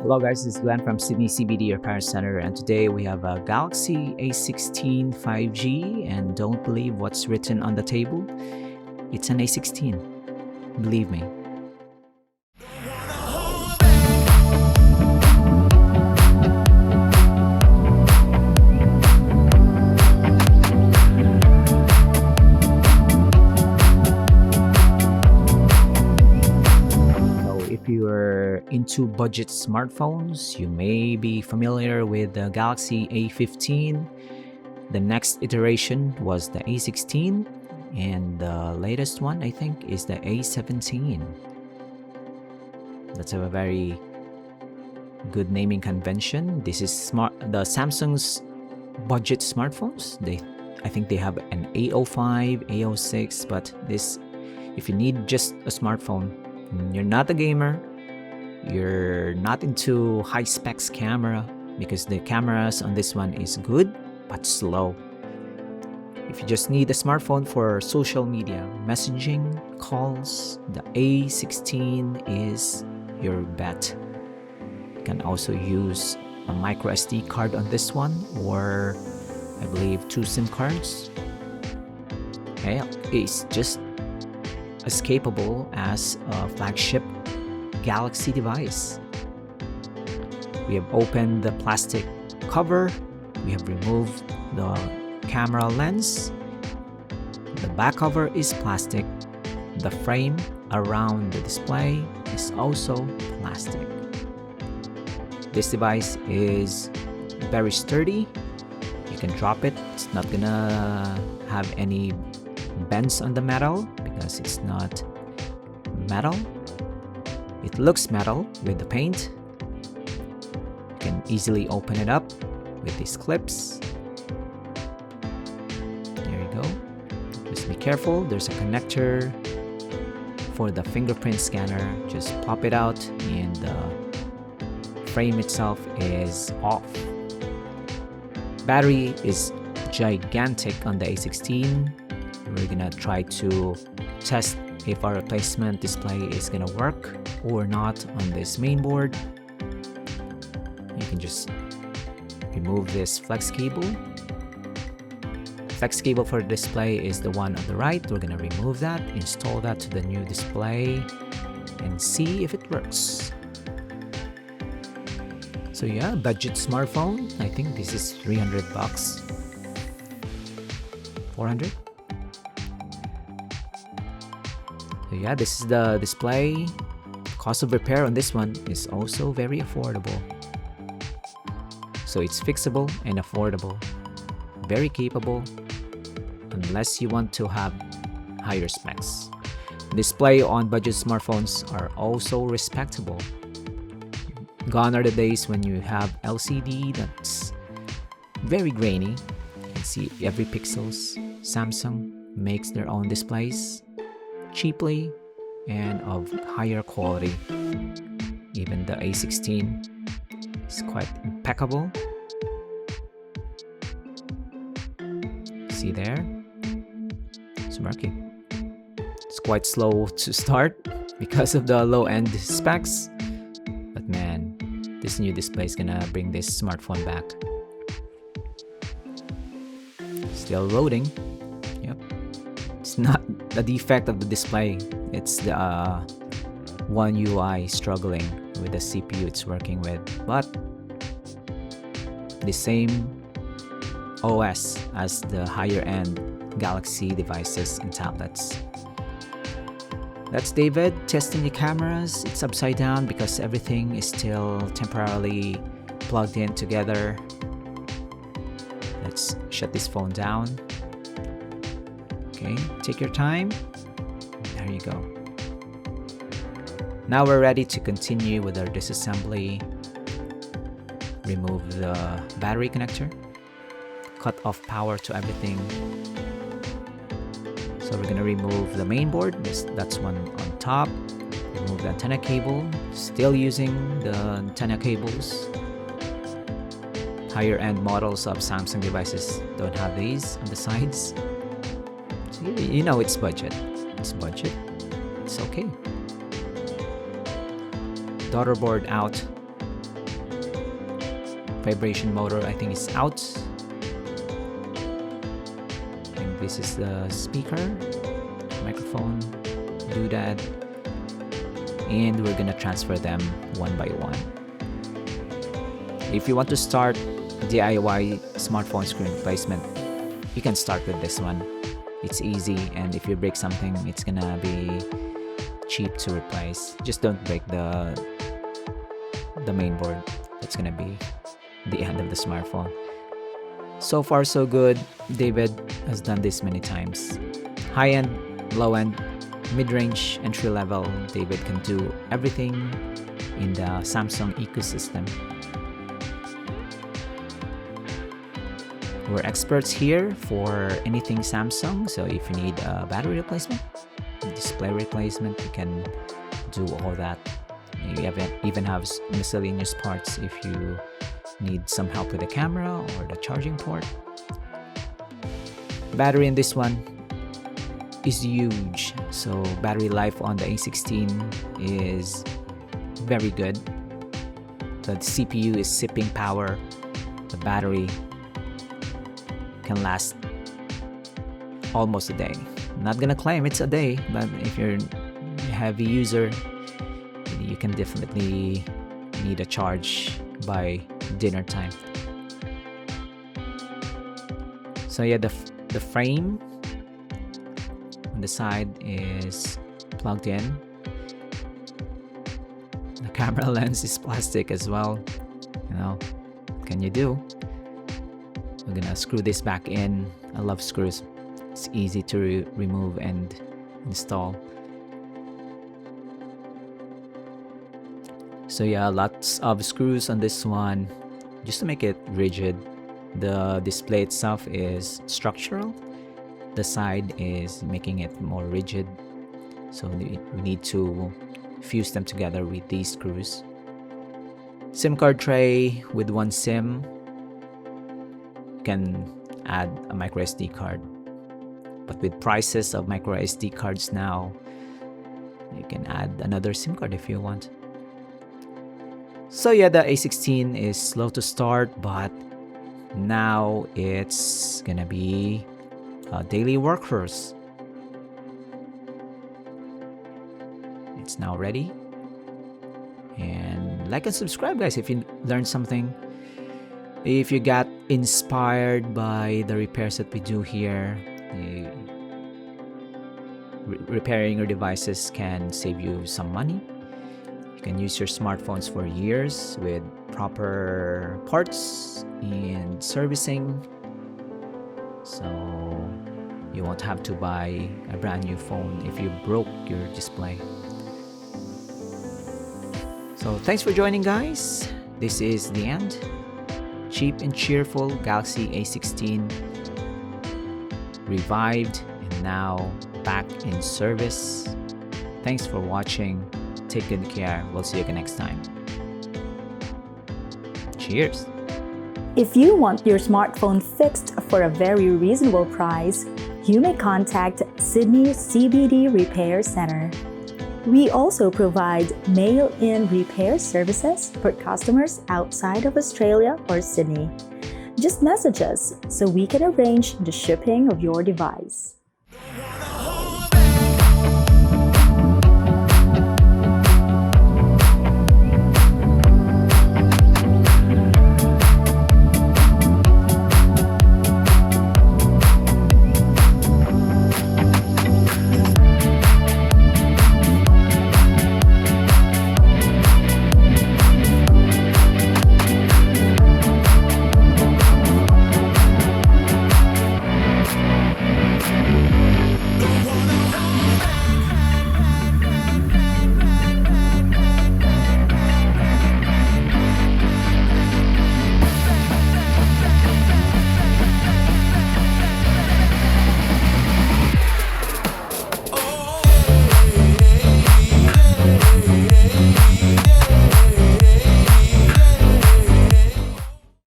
Hello guys, this is Glenn from Sydney CBD Repair Centre, and today we have a Galaxy A16 5G, and don't believe what's written on the table. It's an A16, believe me. If you're into budget smartphones, you may be familiar with the Galaxy A15. The next iteration was the A16, and the latest one, I think, is the A17. That's a very good naming convention. This is the Samsung's budget smartphones. I think they have an A05, A06, but if you need just a smartphone, you're not a gamer, you're not into high specs camera, because the cameras on this one is good but slow. If you just need a smartphone for social media, messaging, calls, the A16 is your bet. You can also use a micro SD card on this one, or I believe 2 SIM cards. It's just as capable as a flagship Galaxy device. We have opened the plastic cover, we have removed the camera lens, the back cover is plastic, the frame around the display is also plastic. This device is very sturdy. You can drop it, it's not gonna have any bends on the metal because it's not metal. It looks metal with the paint. You can easily open it up with these clips. There you go. Just be careful, there's a connector for the fingerprint scanner. Just pop it out and the frame itself is off. Battery is gigantic on the A16. We're gonna try to test if our replacement display is gonna work or not on this main board. You can just remove this flex cable. Flex cable for the display is the one on the right. We're gonna remove that, install that to the new display, and see if it works. So yeah, budget smartphone. I think this is 300 bucks. 400. So yeah, this is the display. Cost of repair on this one is also very affordable. So it's fixable and affordable. Very capable, unless you want to have higher specs. Display on budget smartphones are also respectable. Gone are the days when you have LCD that's very grainy. You can see every pixels. Samsung makes their own displays cheaply and of higher quality. Even the A16 is quite impeccable. See there? It's working. It's quite slow to start because of the low-end specs, but man, this new display is gonna bring this smartphone back. Still loading. Yep. It's not the defect of the display, it's the One UI struggling with the CPU it's working with, but the same OS as the higher end Galaxy devices and tablets. That's David testing the cameras. It's upside down because everything is still temporarily plugged in together. Let's shut this phone down. Okay, take your time. There you go. Now we're ready to continue with our disassembly. Remove the battery connector. Cut off power to everything. So we're gonna remove the main board. That's one on top. Remove the antenna cable. Still using the antenna cables. Higher end models of Samsung devices don't have these on the sides. So you know it's budget. It's budget. It's okay. Daughter board out. vibration motor, I think, is out. I think this is the speaker, microphone, doodad, and we're gonna transfer them one by one. If you want to start DIY smartphone screen replacement, you can start with this one. It's easy, and if you break something, it's gonna be cheap to replace. Just don't break the main board. That's gonna be the end of the smartphone. So far so good. David has done this many times. High-end, low-end, mid-range, entry-level, David can do everything in the Samsung ecosystem. We're experts here for anything Samsung, so if you need a battery replacement, display replacement, you can do all that. You even have miscellaneous parts if you need some help with the camera or the charging port. Battery in this one is huge, so battery life on the A16 is very good. The CPU is sipping power. The battery can last almost a day. I'm not gonna claim it's a day, but if you're a heavy user, you can definitely need a charge by dinner time. So yeah, the frame on the side is plugged in. The camera lens is plastic as well. You know, what can you do? We're gonna screw this back in. I love screws. It's easy to remove and install. So yeah, lots of screws on this one just to make it rigid. The display itself is structural. The side is making it more rigid. So we need to fuse them together with these screws. SIM card tray with one SIM. You can add a micro SD card. But with prices of micro SD cards now, you can add another SIM card if you want. So yeah, the A16 is slow to start, but now it's gonna be a daily workhorse. It's now ready. And like and subscribe, guys, if you learned something. If you got inspired by the repairs that we do here, repairing your devices can save you some money. You can use your smartphones for years with proper parts and servicing, so you won't have to buy a brand new phone if you broke your display. So thanks for joining, guys. This is the end. Cheap and cheerful Galaxy A16 revived and now back in service. Thanks for watching. Take good care. We'll see you again next time. Cheers. If you want your smartphone fixed for a very reasonable price, you may contact Sydney CBD Repair Centre. We also provide mail-in repair services for customers outside of Australia or Sydney. Just message us so we can arrange the shipping of your device.